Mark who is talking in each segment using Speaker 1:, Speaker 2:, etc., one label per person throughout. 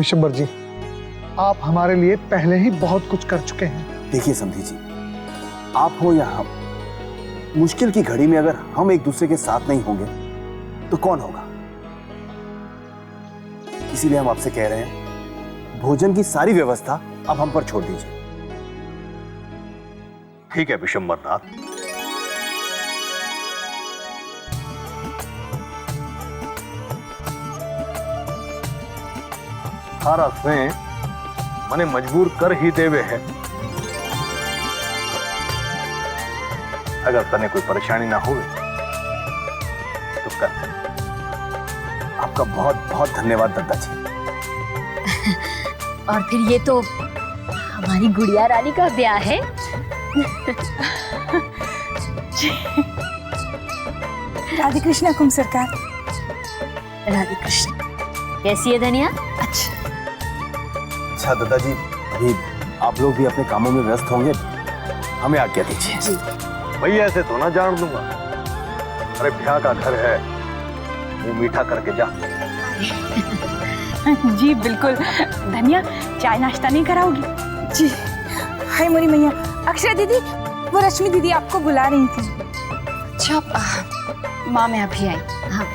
Speaker 1: विशंबर जी, आप हमारे लिए पहले ही बहुत कुछ कर चुके हैं।
Speaker 2: देखिए समधी जी, आप हो या हम, मुश्किल की घड़ी में अगर हम एक दूसरे के साथ नहीं होंगे तो कौन होगा। इसीलिए हम आपसे कह रहे हैं, भोजन की सारी व्यवस्था अब हम पर छोड़ दीजिए।
Speaker 3: ठीक है विशंबरनाथ, थारा से मने मजबूर कर ही देवे है। अगर तने कोई परेशानी ना हो तो कर।
Speaker 2: आपका बहुत बहुत धन्यवाद दद्दा जी।
Speaker 4: और फिर ये तो हमारी गुड़िया रानी का ब्याह है।
Speaker 5: राधे कृष्ण हुकुम सरकार।
Speaker 4: राधे कृष्ण। कैसी है धनिया?
Speaker 2: अच्छा दद्दा जी, अभी आप लोग भी अपने कामों में व्यस्त होंगे, हमें आज्ञा दीजिए।
Speaker 4: जी।
Speaker 3: भैया ऐसे तो ना जान दूंगा। अरे ब्याह का घर है, मुंह मीठा करके जा।
Speaker 5: जी बिल्कुल। धनिया, चाय नाश्ता नहीं कराओगी? जी। हाय मोरी मैया। अक्षरा दीदी, वो रश्मि दीदी आपको बुला रही थी।
Speaker 4: अच्छा माँ, मैं अभी आई। हाँ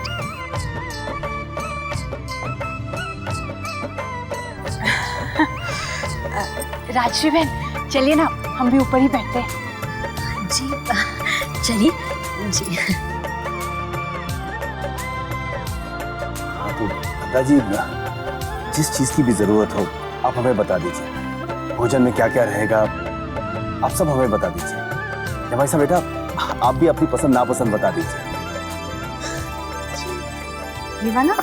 Speaker 5: राजश्री बहन, चलिए ना, हम भी ऊपर ही बैठते हैं।
Speaker 4: जी चलिए जी।
Speaker 2: हाँ तो दद्दा जी, जिस चीज की भी जरूरत हो आप हमें बता दीजिए। भोजन में क्या क्या रहेगा आप सब हमें बता दीजिए। भाई साहब बेटा, आप भी अपनी पसंद नापसंद बता दीजिए।
Speaker 5: ये वाला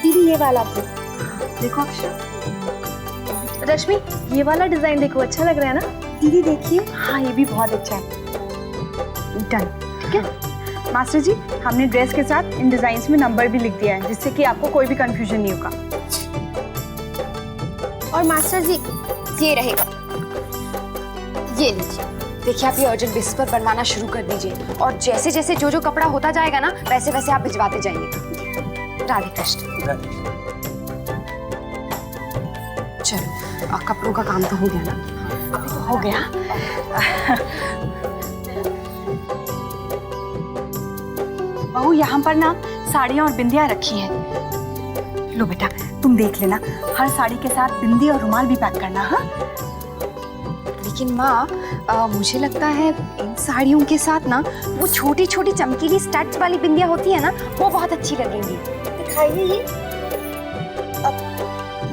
Speaker 5: दीदी, ये वाला देखो। अक्षरा,
Speaker 4: रश्मि, ये वाला डिजाइन देखो, अच्छा लग रहा है ना?
Speaker 5: दीदी देखिए। हाँ, ये भी बहुत अच्छा है। डन। ठीक है मास्टर जी, हमने ड्रेस के साथ इन डिजाइन्स में नंबर भी लिख दिया है, जिससे कि आपको कोई भी कंफ्यूजन नहीं होगा।
Speaker 6: और मास्टर जी, ये रहेगा, ये लीजिए। देखिए, आप ये अर्जेंट बेसिस पर बनवाना शुरू कर दीजिए, और जैसे जैसे जो कपड़ा होता जाएगा ना, वैसे वैसे आप भिजवाते जाइएगा। राधे कृष्ण। चलो, कपड़ों का काम तो हो गया ना?
Speaker 5: हो गया। बहू, यहाँ पर ना साड़ियाँ और बिंदियाँ रखी हैं। लो बेटा, तुम देख लेना, हर साड़ी के साथ बिंदी और रुमाल भी पैक करना। हाँ?
Speaker 6: लेकिन माँ, मुझे लगता है इन साड़ियों के साथ ना वो छोटी छोटी चमकीली स्टड्स वाली बिंदियाँ होती है ना, वो बहुत अच्छी लगेंगी। दिखाइए ये।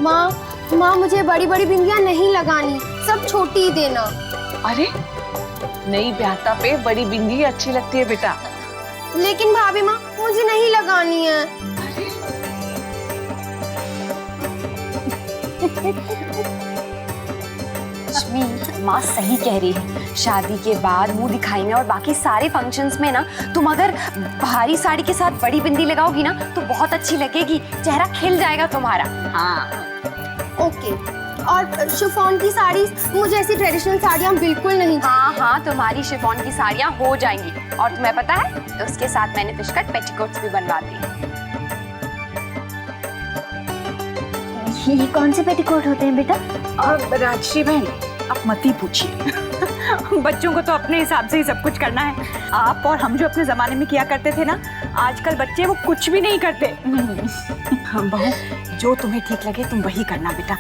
Speaker 6: माँ, मुझे बड़ी बड़ी बिंदियाँ नहीं लगानी, सब छोटी ही देना।
Speaker 7: अरे, नई ब्याहता पे बड़ी बिंदी अच्छी लगती है बेटा।
Speaker 6: लेकिन भाभी माँ, मुझे नहीं लगानी है। लक्ष्मी, माँ सही कह रही है। शादी के बाद मुंह दिखाई और बाकी सारे फंक्शंस में ना, तुम अगर भारी साड़ी के साथ बड़ी बिंदी लगाओगी ना, तो बहुत अच्छी लगेगी, चेहरा खिल जाएगा तुम्हारा। हाँ ओके। और शिफॉन की साड़ी, मुझे ऐसी ट्रेडिशनल साड़ियाँ बिल्कुल नहीं। हाँ, तुम्हारी शिफॉन की साड़ियाँ हो जाएंगी। और तुम्हें पता है, तो उसके साथ मैंने फिश कट पेटीकोट्स भी बनवा दिए।
Speaker 4: ये कौन से पेटीकोट होते हैं बेटा?
Speaker 5: और राजश्री बहन, आप मत ही पूछिए। बच्चों को तो अपने हिसाब से ही सब कुछ करना है। आप और हम जो अपने जमाने में किया करते थे ना, आजकल बच्चे वो कुछ भी नहीं करते। हाँ बहू, जो तुम्हें ठीक लगे तुम वही करना बेटा,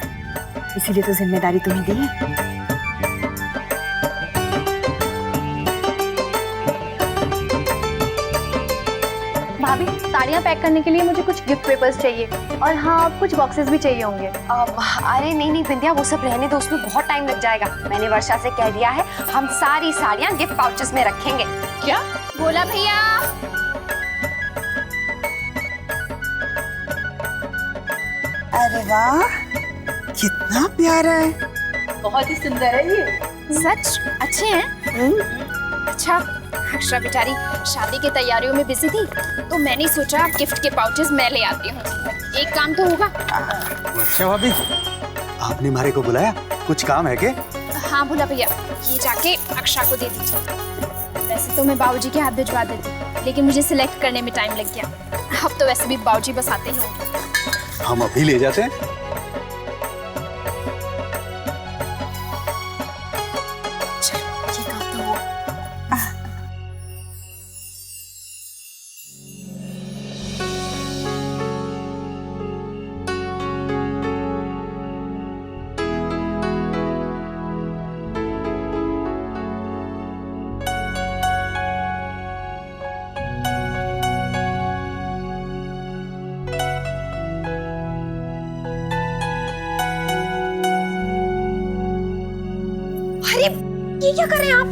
Speaker 5: इसीलिए तो जिम्मेदारी तुम्हें दी है।
Speaker 4: भाभी, साड़ियाँ पैक करने के लिए मुझे कुछ गिफ्ट पेपर्स चाहिए, और हाँ, कुछ बॉक्सेस भी चाहिए होंगे।
Speaker 6: अरे नहीं बिंदिया, वो सब रहने दो, उसमें बहुत टाइम लग जाएगा। मैंने वर्षा से कह दिया है, हम सारी साड़ियाँ गिफ्ट पाउचेस में रखेंगे।
Speaker 7: क्या
Speaker 6: बोला भैया?
Speaker 5: अरे वाह, कितना प्यारा है।
Speaker 7: बहुत ही सुंदर है ये।
Speaker 6: सच अच्छे हैं। अच्छा, अक्षरा बेचारी शादी की तैयारियों में बिजी थी, तो मैंने सोचा गिफ्ट के पाउचेस मैं ले आती हूँ, एक काम तो होगा।
Speaker 2: अच्छा भाभी, आपने हमारे को बुलाया, कुछ काम है क्या?
Speaker 6: हाँ भोला भैया, ये जाके अक्षरा को दे दीजिए। वैसे तो मैं बाबूजी के हाथ भिजवा देती, लेकिन मुझे सिलेक्ट करने में टाइम लग गया। अब तो वैसे भी बाबूजी बस आते ही होंगे।
Speaker 2: हम अभी ले जाते हैं।
Speaker 6: अरे ये क्या कर रहे हैं आप?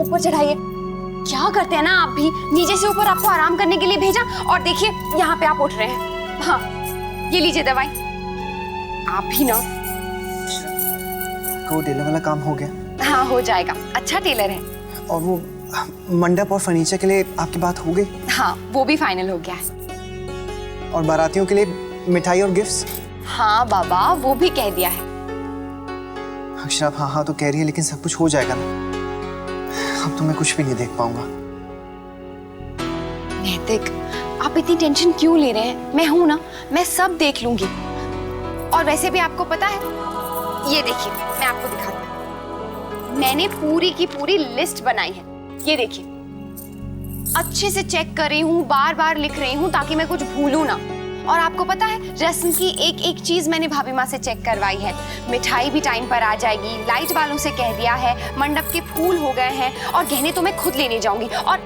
Speaker 6: ऊपर चढ़ाइए। क्या करते हैं ना आप भी? नीचे से ऊपर आपको आराम करने के लिए भेजा और देखिए यहाँ पे आप उठ रहे हैं। हाँ ये लीजिए दवाई। आप भी ना।
Speaker 8: वो टेलर वाला काम हो गया?
Speaker 6: हाँ हो जाएगा, अच्छा टेलर है।
Speaker 8: और वो मंडप और फर्नीचर के लिए आपकी बात हो गई?
Speaker 6: हाँ वो भी फाइनल हो गया है।
Speaker 8: और बारातियों के लिए मिठाई और गिफ्ट्स?
Speaker 6: हाँ बाबा वो भी कह दिया है।
Speaker 8: अक्षरा हाँ हाँ तो कह रही है, लेकिन सब कुछ हो जाएगा ना? अब तो मैं कुछ भी नहीं देख पाऊंगा।
Speaker 6: नैतिक आप इतनी टेंशन क्यों ले रहे हैं? मैं हूं ना, मैं सब देख लूंगी। और वैसे भी आपको पता है, ये देखिए मैं आपको दिखाती हूँ। मैंने पूरी की पूरी लिस्ट बनाई है, ये देखिए। अच्छे से चेक कर रही हूँ, बार बार लिख रही हूँ ताकि मैं कुछ भूलूं ना। और आपको पता है रस्म की एक एक चीज मैंने भाभी माँ से चेक करवाई है। मिठाई भी टाइम पर आ जाएगी, लाइट वालों से कह दिया है, मंडप के फूल हो गए हैं और गहने तो मैं खुद लेने जाऊंगी। और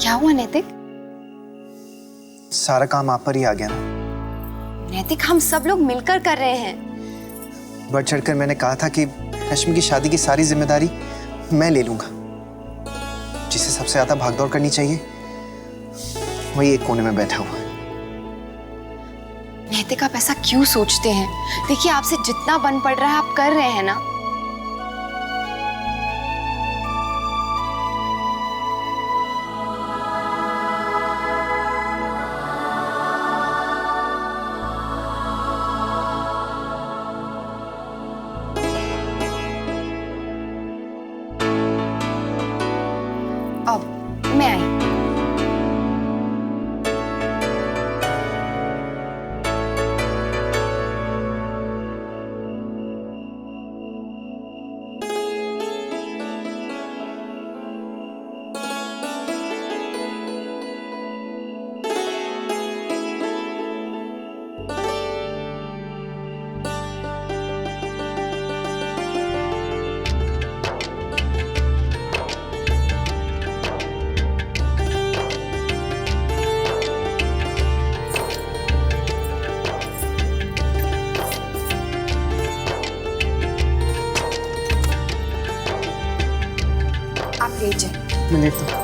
Speaker 6: क्या हुआ नैतिक?
Speaker 8: सारा काम आप पर ही आ गया ना?
Speaker 6: नैतिक हम सब लोग मिलकर कर रहे हैं।
Speaker 8: बढ़ चढ़कर मैंने कहा था कि रश्मि की शादी की सारी जिम्मेदारी मैं ले लूंगा। जिसे सबसे ज्यादा भागदौड़ करनी चाहिए वही एक कोने में बैठा हुआ है।
Speaker 6: नैतिक आप ऐसा क्यों सोचते हैं? देखिए आपसे जितना बन पड़ रहा है आप कर रहे हैं ना। अब मैं आई। आप लीजिए।
Speaker 8: मैं लेता हूँ।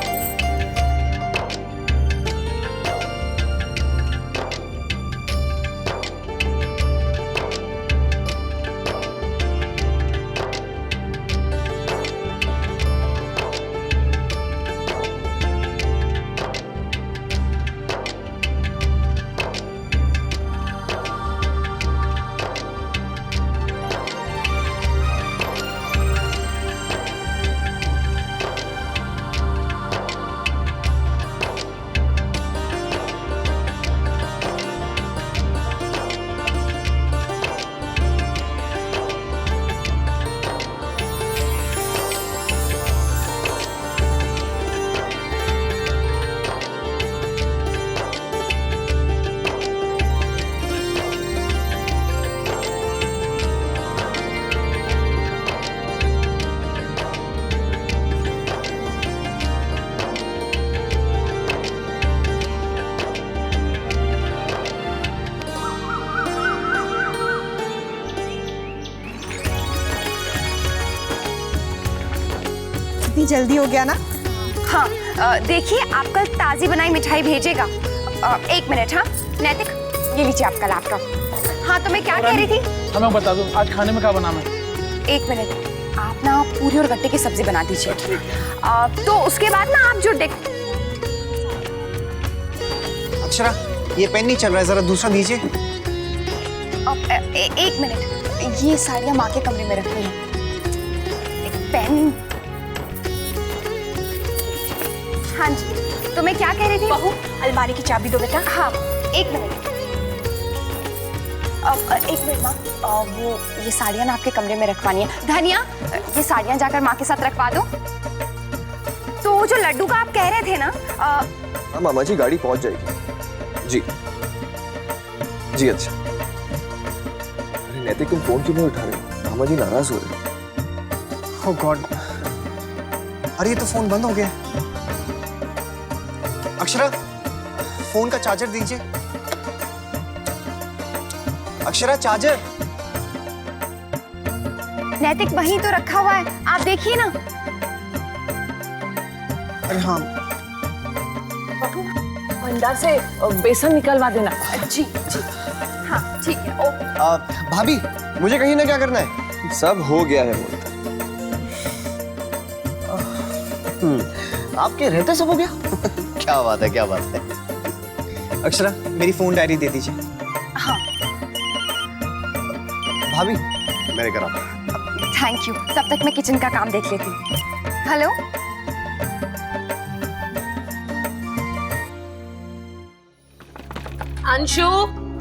Speaker 5: इतनी जल्दी हो गया ना?
Speaker 6: हाँ देखिए आप कल ताजी बनाई मिठाई भेजेगा। एक मिनट। हाँ नैतिक ये लीजिए आपका लैपटॉप। हाँ तो मैं क्या कह रही थी?
Speaker 9: हाँ मैं बता दूं आज खाने में क्या बना मैं।
Speaker 6: एक मिनट, आप ना पूरी और गट्टे की सब्जी बना दीजिए। तो उसके बाद ना आप जो
Speaker 8: अक्षरा ये पेन नहीं चल रहा है, जरा दूसरा दीजिए।
Speaker 6: एक मिनट, ये साड़ियाँ माँ के कमरे में रखनी है। एक पेन। हाँ जी तो मैं क्या कह रही थी?
Speaker 5: बहू अलमारी की चाबी दो बेटा।
Speaker 6: हाँ एक मिनट। एक मिनट माँ, वो ये साड़ियाँ ना आपके कमरे में रखवानी है। धनिया ये साड़ियाँ जाकर माँ के साथ रखवा दो। तो जो लड्डू का आप कह रहे थे ना?
Speaker 10: हाँ मामा जी गाड़ी पहुंच जाएगी। जी जी अच्छा। अरे नैतिक तुम फोन क्यों नहीं उठा रहे? मामा जी नाराज हो रहे।
Speaker 8: ओह गॉड, अरे ये तो फोन बंद हो गया। अक्षरा फोन का चार्जर दीजिए। अक्षरा चार्जर।
Speaker 6: नैतिक वहीं तो रखा हुआ है, आप देखिए ना।
Speaker 8: अरे हाँ।
Speaker 7: भंडार से बेसन निकलवा देना।
Speaker 6: जी जी हाँ ठीक है। ओ
Speaker 8: भाभी, मुझे कहीं ना क्या करना है?
Speaker 10: सब हो गया है मोहित।
Speaker 8: आपके रहते सब हो गया। क्या बात है, क्या बात है। अक्षरा, मेरी फोन डायरी दे दीजिए।
Speaker 6: हाँ
Speaker 8: भाभी, मेरे घर आता हूं।
Speaker 6: Thank you. तब तक मैं किचन का काम देख लेती हूँ। हेलो,
Speaker 7: अंशु,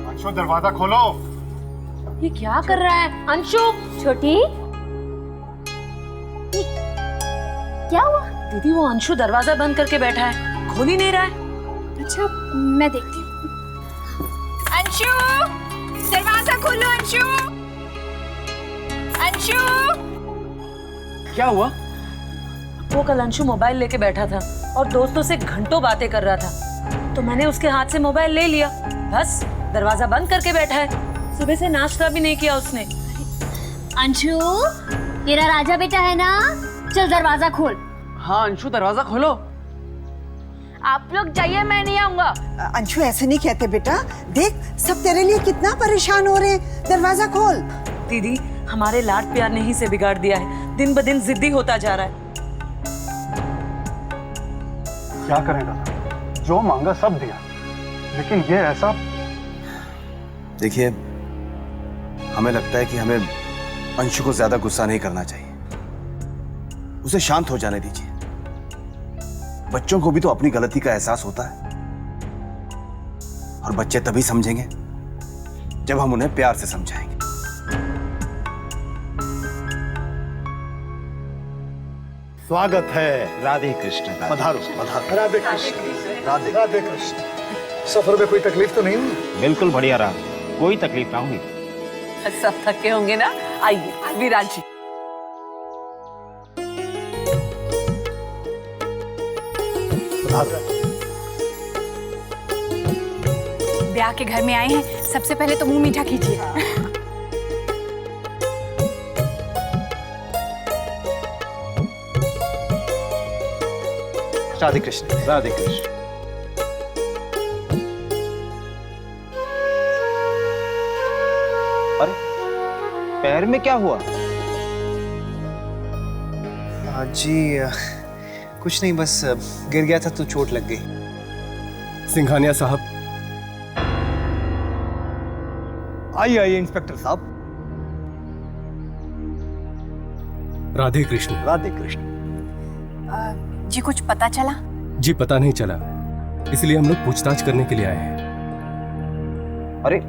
Speaker 1: अंशु दरवाजा खोलो।
Speaker 7: ये क्या कर रहा है अंशु?
Speaker 4: छोटी, क्या हुआ?
Speaker 7: दीदी वो अंशु दरवाजा बंद करके बैठा है, खोल ही नहीं रहा है।
Speaker 4: अच्छा, मैं देखती हूँ।
Speaker 5: अंशु, दरवाजा खोलो। अंशु, अंशु।
Speaker 9: क्या हुआ?
Speaker 7: वो कल अंशु मोबाइल लेके बैठा था और दोस्तों से घंटों बातें कर रहा था, तो मैंने उसके हाथ से मोबाइल ले लिया। बस दरवाजा बंद करके बैठा है। सुबह से नाश्ता भी नहीं किया उसने।
Speaker 4: अंशु, तेरा राजा बेटा है ना, चल दरवाजा खोल।
Speaker 9: हाँ अंशु, दरवाजा खोलो।
Speaker 7: आप लोग जाइए, मैं नहीं आऊंगा।
Speaker 11: अंशु ऐसे नहीं कहते बेटा, देख सब तेरे लिए कितना परेशान हो रहे हैं, दरवाजा खोल।
Speaker 7: दीदी, हमारे लाड प्यार ने ही से बिगाड़ दिया है, दिन ब दिन जिद्दी होता जा रहा है।
Speaker 1: क्या करेगा? जो मांगा सब दिया, लेकिन ये ऐसा।
Speaker 2: देखिए, हमें लगता है कि हमें अंशु को ज्यादा गुस्सा नहीं करना चाहिए। उसे शांत हो जाने दीजिए। बच्चों को भी तो अपनी गलती का एहसास होता है, और बच्चे तभी समझेंगे जब हम उन्हें प्यार से समझाएंगे।
Speaker 3: स्वागत है। राधे कृष्ण।
Speaker 1: पधारो पधारो। राधे कृष्ण। राधे राधे कृष्ण। सफर में कोई तकलीफ तो नहीं हुई?
Speaker 3: बिल्कुल बढ़िया रहा, कोई तकलीफ ना हुई।
Speaker 7: सब थके होंगे ना। आइए विराज जी।
Speaker 5: ब्याह के घर में आए हैं, सबसे पहले तो मुंह मीठा कीजिए।
Speaker 8: राधे कृष्ण।
Speaker 3: राधे कृष्ण। अरे पैर में क्या हुआ?
Speaker 8: जी कुछ नहीं, बस गिर गया था तो चोट लग गई।
Speaker 10: सिंघानिया साहब।
Speaker 1: आइए इंस्पेक्टर साहब।
Speaker 10: राधे कृष्ण।
Speaker 3: राधे कृष्ण।
Speaker 5: जी कुछ पता चला?
Speaker 10: जी पता नहीं चला, इसलिए हम लोग पूछताछ करने के लिए आए हैं।
Speaker 3: अरे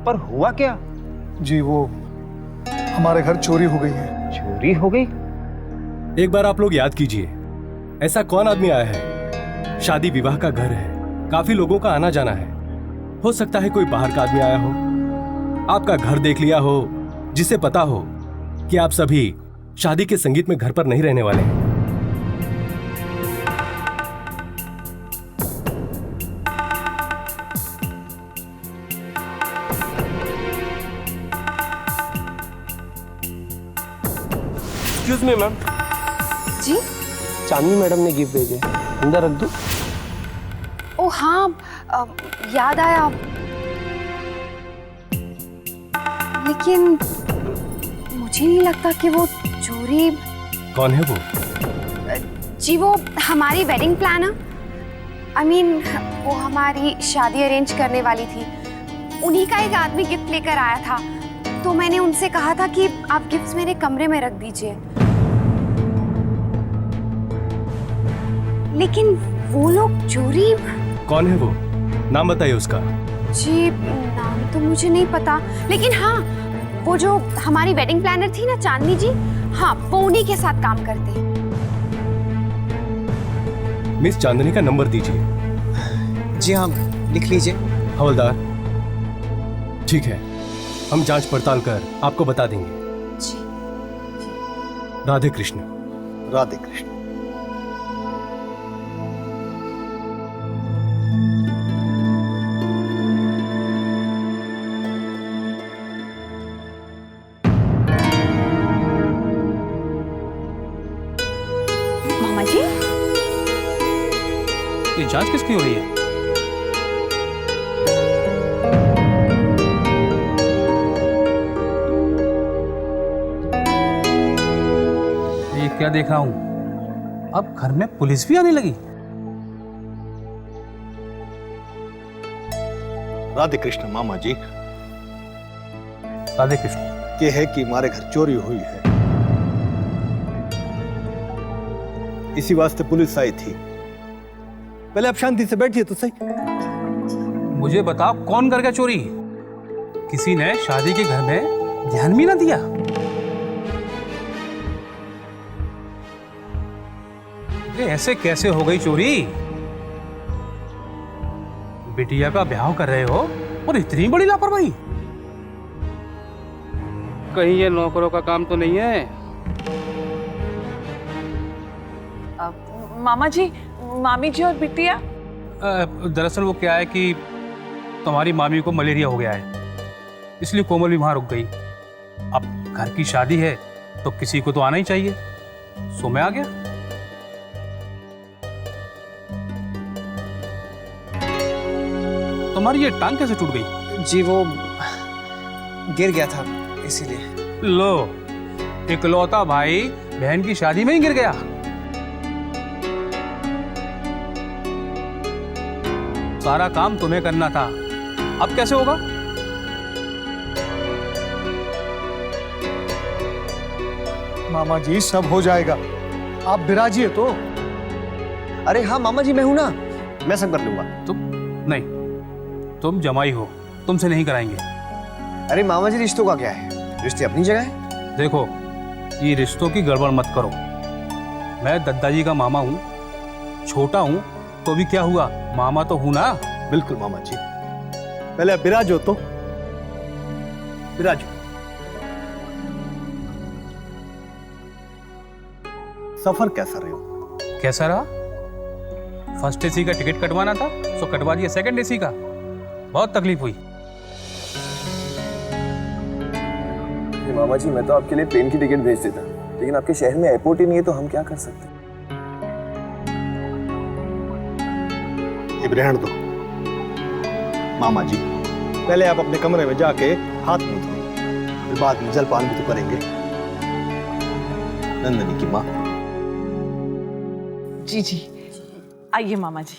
Speaker 3: पर हुआ क्या?
Speaker 1: जी वो हमारे घर चोरी हो गई है।
Speaker 3: चोरी हो गई?
Speaker 10: एक बार आप लोग याद कीजिए, ऐसा कौन आदमी आया है? शादी विवाह का घर है, काफी लोगों का आना जाना है। हो सकता है कोई बाहर का आदमी आया हो, आपका घर देख लिया हो, जिसे पता हो कि आप सभी शादी के संगीत में घर पर नहीं रहने वाले हैं।
Speaker 9: Excuse me ma'am.
Speaker 6: जी
Speaker 9: चांदनी मैडम ने गिफ्ट भेजे, अंदर रख दूं?
Speaker 6: ओ हाँ, याद आया। लेकिन मुझे नहीं लगता कि वो चोरी।
Speaker 10: कौन है वो?
Speaker 6: जी वो हमारी वेडिंग प्लानर, आई मीन वो हमारी शादी अरेंज करने वाली थी। उन्हीं का एक आदमी गिफ्ट लेकर आया था, तो मैंने उनसे कहा था कि आप गिफ्ट्स मेरे कमरे में रख दीजिए। लेकिन वो लोग चोरी।
Speaker 10: कौन है वो? नाम बताइए उसका।
Speaker 6: जी नाम तो मुझे नहीं पता, लेकिन हाँ वो जो हमारी वेडिंग प्लानर थी ना, चांदनी जी, हाँ वो उन्हीं के साथ काम करते हैं।
Speaker 10: मिस चांदनी का नंबर दीजिए।
Speaker 8: जी हाँ, लिख लीजिए।
Speaker 10: हवलदार, ठीक है, हम जांच पड़ताल कर आपको बता देंगे।
Speaker 6: जी।
Speaker 10: राधे कृष्ण।
Speaker 3: राधे कृष्ण।
Speaker 12: ये जांच किसकी हो रही है? ये क्या देख रहा हूं? अब घर में पुलिस भी आने लगी।
Speaker 3: राधे कृष्ण मामा जी।
Speaker 12: राधे कृष्ण।
Speaker 3: ये है कि हमारे घर चोरी हुई है, इसी वास्ते पुलिस आई थी। पहले आप शांति से बैठिए तो सही।
Speaker 12: मुझे बताओ कौन कर गया चोरी? किसी ने शादी के घर में ध्यान भी ना दिया? ये ऐसे कैसे हो गई चोरी? बिटिया का ब्याह कर रहे हो और इतनी बड़ी लापरवाही? कहीं ये नौकरों का काम तो नहीं है?
Speaker 5: मामा जी, मामी जी और बिटिया?
Speaker 12: दरअसल वो क्या है कि तुम्हारी मामी को मलेरिया हो गया है, इसलिए कोमल भी वहां रुक गई। अब घर की शादी है तो किसी को तो आना ही चाहिए, सो मैं आ गया। तुम्हारी ये टांग कैसे टूट गई?
Speaker 8: जी वो गिर गया था इसीलिए।
Speaker 12: लो, इकलौता भाई बहन की शादी में ही गिर गया। सारा काम तुम्हें करना था, अब कैसे होगा?
Speaker 1: मामा जी सब हो जाएगा, आप बिराजिए तो।
Speaker 8: अरे हाँ मामा जी, मैं हूं ना, मैं सब कर लूंगा।
Speaker 12: तुम नहीं, तुम जमाई हो, तुमसे नहीं कराएंगे।
Speaker 8: अरे मामा जी, रिश्तों का क्या है, रिश्ते अपनी जगह है।
Speaker 12: देखो, ये रिश्तों की गड़बड़ मत करो। मैं दद्दाजी का मामा हूँ, छोटा हूँ तो भी क्या हुआ, मामा तो हूं ना।
Speaker 3: बिल्कुल मामा जी, पहले आप बिराजो तो। बिराजो। सफर कैसा रहा?
Speaker 12: कैसा रहा? फर्स्ट एसी का टिकट कटवाना था तो कटवा दिया सेकंड एसी का। बहुत तकलीफ हुई।
Speaker 2: मामा जी, मैं तो आपके लिए प्लेन की टिकट भेज देता, लेकिन आपके शहर में एयरपोर्ट ही नहीं है, तो हम क्या कर सकते?
Speaker 3: रहने दो मामा जी, पहले आप अपने कमरे में जाके हाथ मुंह धो, फिर बाद में जलपान भी तो करेंगे। नंदनी की माँ।
Speaker 5: जी जी, आइए मामा जी।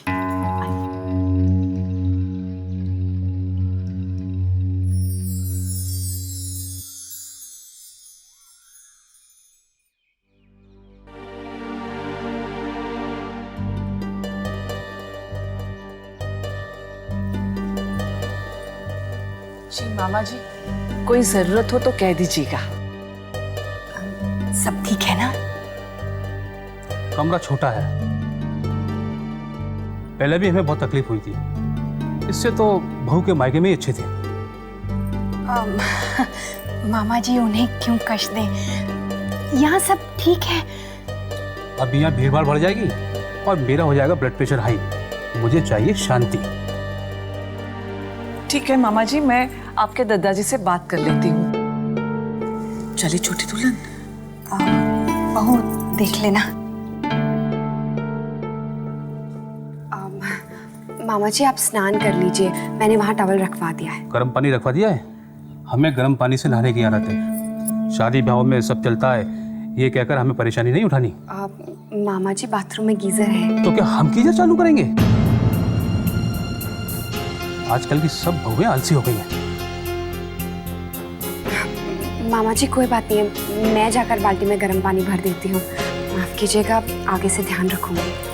Speaker 5: जी मामा जी, कोई जरूरत हो तो कह दीजिएगा।
Speaker 6: सब ठीक है ना?
Speaker 12: कमरा छोटा है, पहले भी हमें बहुत तकलीफ हुई थी, इससे तो बहू के मायके में ही अच्छे थे।
Speaker 6: मामा जी, उन्हें क्यों कष्ट दें, यहाँ सब ठीक है।
Speaker 12: अब यहाँ भीड़ भाड़ बढ़ जाएगी और मेरा हो जाएगा ब्लड प्रेशर हाई। मुझे चाहिए शांति।
Speaker 5: ठीक है मामा जी, मैं आपके दादाजी से बात कर लेती हूँ। चलिए छोटी दुल्हन।
Speaker 6: बहू देख लेना। मामा जी, आप स्नान कर लीजिए, मैंने वहाँ टॉवल रखवा दिया है।
Speaker 12: गर्म पानी रखवा दिया है? हमें गर्म पानी से नहाने की आदत है, शादी ब्याह में सब चलता है, ये कहकर हमें परेशानी नहीं उठानी।
Speaker 6: मामा जी, बाथरूम में गीजर है।
Speaker 12: तो क्या हम गीजर चालू करेंगे? आजकल की सब बहुएं आलसी हो गई हैं।
Speaker 6: मामा जी कोई बात नहीं है, मैं जाकर बाल्टी में गर्म पानी भर देती हूँ। माफ कीजिएगा, आगे से ध्यान रखूंगी।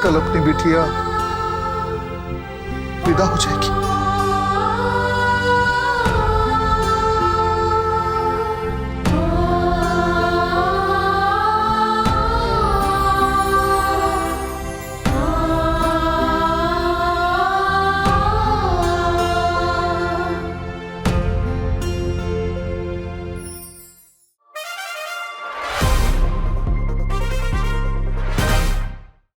Speaker 1: कल अपनी बिटिया विदा हो जाएगी।